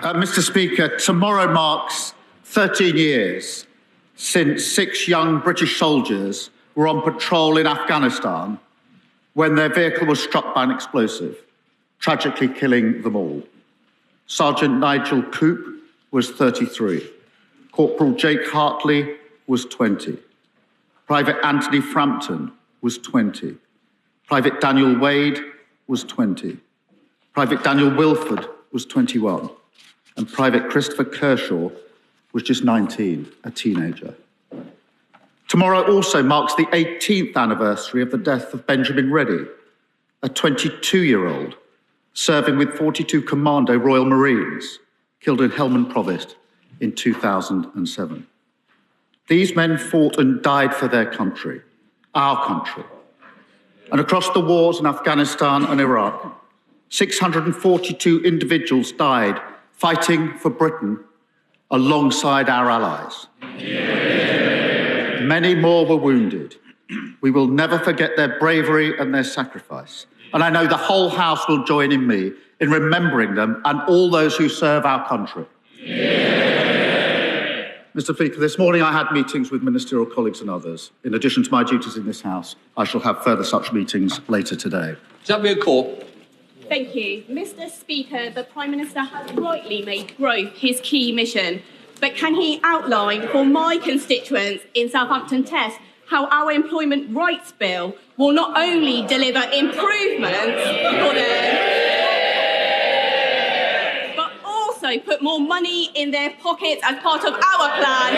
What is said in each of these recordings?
Mr. Speaker, tomorrow marks 13 years since 6 young British soldiers were on patrol in Afghanistan when their vehicle was struck by an explosive, tragically killing them all. Sergeant Nigel Coop was 33. Corporal Jake Hartley was 20. Private Anthony Frampton was 20. Private Daniel Wade was 20. Private Daniel Wilford was 21. And Private Christopher Kershaw was just 19, a teenager. Tomorrow also marks the 18th anniversary of the death of Benjamin Reddy, a 22-year-old serving with 42 Commando Royal Marines, killed in Helmand Provost in 2007. These men fought and died for their country, our country. And across the wars in Afghanistan and Iraq, 642 individuals died fighting for Britain alongside our allies. Many more were wounded. We will never forget their bravery and their sacrifice. And I know the whole House will join in me in remembering them and all those who serve our country. Mr. Speaker, this morning I had meetings with ministerial colleagues and others. In addition to my duties in this House, I shall have further such meetings later today. Xavier Corr. Thank you. Mr. Speaker, the Prime Minister has rightly made growth his key mission. But can he outline for my constituents in Southampton Test how our employment rights bill will not only deliver improvements for them, but also put more money in their pockets as part of our plan?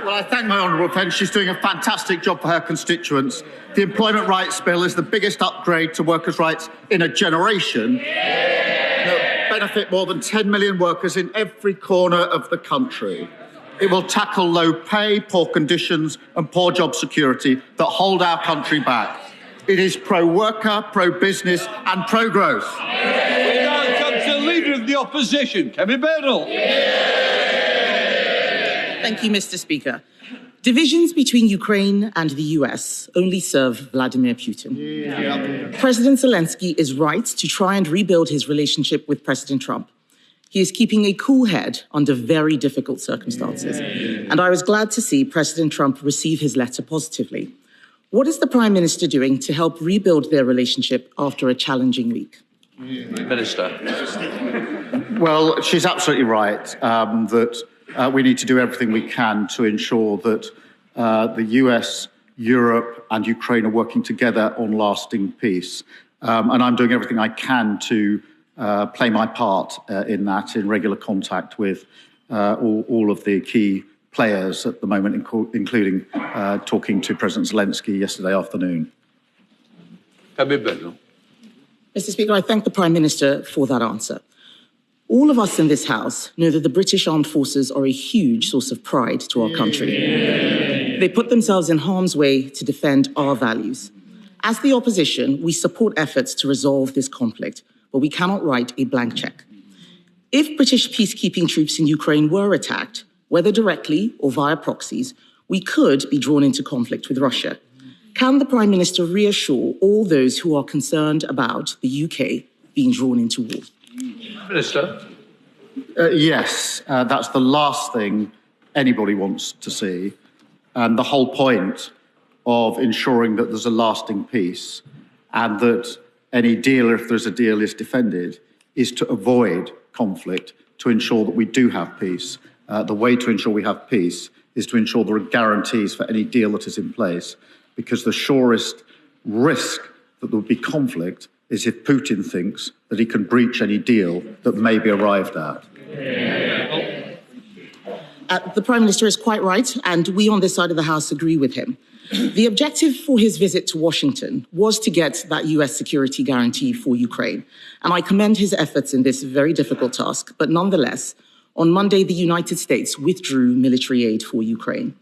Well, I thank my honourable friend. She's doing a fantastic job for her constituents. The Employment Rights Bill is the biggest upgrade to workers' rights in a generation. It will benefit more than 10 million workers in every corner of the country. It will tackle low pay, poor conditions and poor job security that hold our country back. It is pro-worker, pro-business and pro-growth. We now come to the Leader of the Opposition, Kemi Badenoch. Thank you, Mr. Speaker. Divisions between Ukraine and the US only serve Vladimir Putin. President Zelensky is right to try and rebuild his relationship with President Trump. He is keeping a cool head under very difficult circumstances. And I was glad to see President Trump receive his letter positively. What is the Prime Minister doing to help rebuild their relationship after a challenging week? Minister. Well, she's absolutely right that we need to do everything we can to ensure that the US, Europe and Ukraine are working together on lasting peace. And I'm doing everything I can to play my part in that, in regular contact with all of the key players at the moment, including talking to President Zelensky yesterday afternoon. Mr. Speaker, I thank the Prime Minister for that answer. All of us in this House know that the British Armed Forces are a huge source of pride to our country. They put themselves in harm's way to defend our values. As the opposition, we support efforts to resolve this conflict, but we cannot write a blank check. If British peacekeeping troops in Ukraine were attacked, whether directly or via proxies, we could be drawn into conflict with Russia. Can the Prime Minister reassure all those who are concerned about the UK being drawn into war? Minister. Yes, that's the last thing anybody wants to see. And the whole point of ensuring that there's a lasting peace and that any deal, if there's a deal, is defended, is to avoid conflict, to ensure that we do have peace. The way to ensure we have peace is to ensure there are guarantees for any deal that is in place, because the surest risk that there will be conflict is if Putin thinks that he can breach any deal that may be arrived at. The Prime Minister is quite right, and we on this side of the House agree with him. The objective for his visit to Washington was to get that US security guarantee for Ukraine, and I commend his efforts in this very difficult task. But nonetheless, on Monday, the United States withdrew military aid for Ukraine.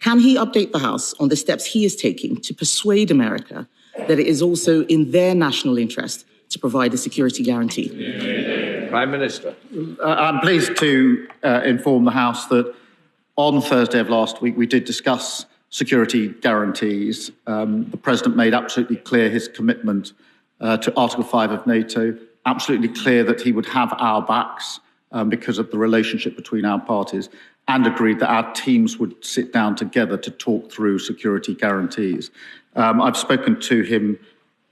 Can he update the House on the steps he is taking to persuade America that it is also in their national interest to provide a security guarantee? Prime Minister. I'm pleased to inform the House that on Thursday of last week we did discuss security guarantees. The President made absolutely clear his commitment to Article 5 of NATO absolutely clear that he would have our backs because of the relationship between our parties, and agreed that our teams would sit down together to talk through security guarantees. I've spoken to him,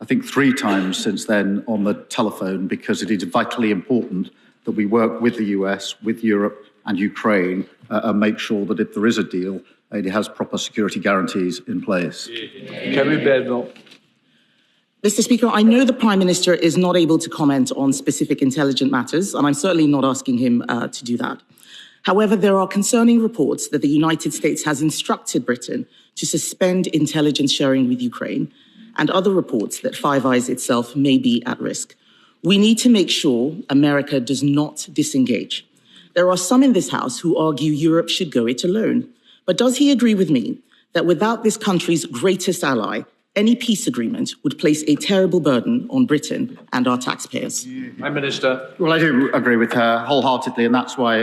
I think, 3 times since then on the telephone, because it is vitally important that we work with the US, with Europe and Ukraine, and make sure that if there is a deal, it has proper security guarantees in place. Kemi Badenoch. Mr. Speaker, I know the Prime Minister is not able to comment on specific intelligence matters, and I'm certainly not asking him to do that. However, there are concerning reports that the United States has instructed Britain to suspend intelligence sharing with Ukraine, and other reports that Five Eyes itself may be at risk. We need to make sure America does not disengage. There are some in this House who argue Europe should go it alone. But does he agree with me that without this country's greatest ally, any peace agreement would place a terrible burden on Britain and our taxpayers? Prime Minister. Well, I do agree with her wholeheartedly, and that's why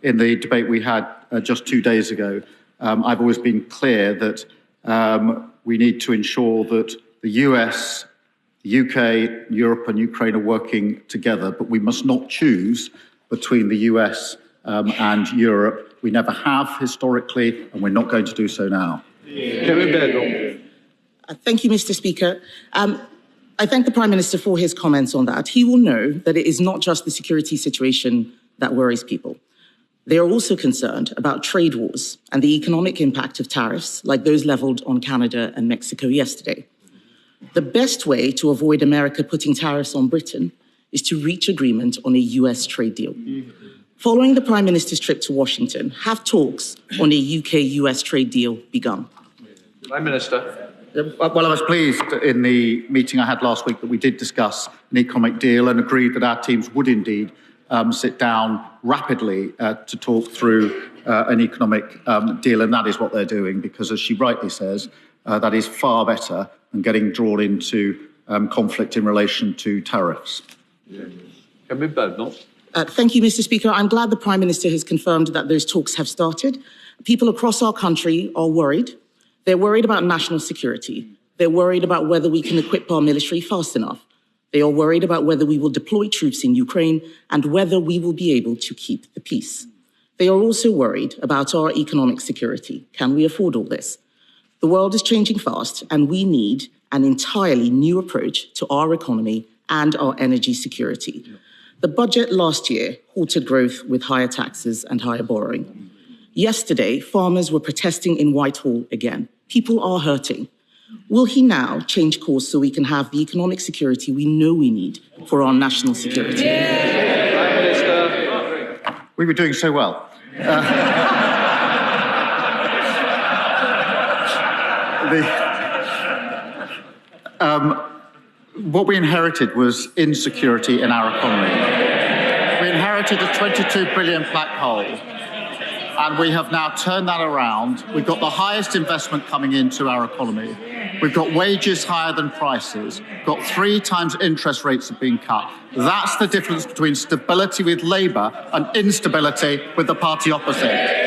in the debate we had just 2 days ago, I've always been clear that we need to ensure that the US, the UK, Europe and Ukraine are working together, but we must not choose between the US and Europe. We never have historically, and we're not going to do so now. Kemi Badenoch. Thank you, Mr. Speaker. I thank the Prime Minister for his comments on that. He will know that it is not just the security situation that worries people. They are also concerned about trade wars and the economic impact of tariffs like those leveled on Canada and Mexico yesterday. The best way to avoid America putting tariffs on Britain is to reach agreement on a US trade deal. Following the Prime Minister's trip to Washington, have talks on a UK-US trade deal begun? Prime Minister. Well, I was pleased in the meeting I had last week that we did discuss an economic deal and agreed that our teams would indeed sit down rapidly to talk through an economic deal, and that is what they're doing, because, as she rightly says, that is far better than getting drawn into conflict in relation to tariffs. Kemi Badenoch. Thank you, Mr. Speaker. I'm glad the Prime Minister has confirmed that those talks have started. People across our country are worried. They're worried about national security. They're worried about whether we can equip our military fast enough. They are worried about whether we will deploy troops in Ukraine and whether we will be able to keep the peace. They are also worried about our economic security. Can we afford all this? The world is changing fast, and we need an entirely new approach to our economy and our energy security. The budget last year halted growth with higher taxes and higher borrowing. Yesterday, farmers were protesting in Whitehall again. People are hurting. Will he now change course so we can have the economic security we know we need for our national security? Prime Minister. We were doing so well. What we inherited was insecurity in our economy. We inherited a 22 billion black hole, and we have now turned that around. We've got the highest investment coming into our economy. We've got wages higher than prices. We've got 3 times interest rates have been cut. That's the difference between stability with Labour and instability with the party opposite.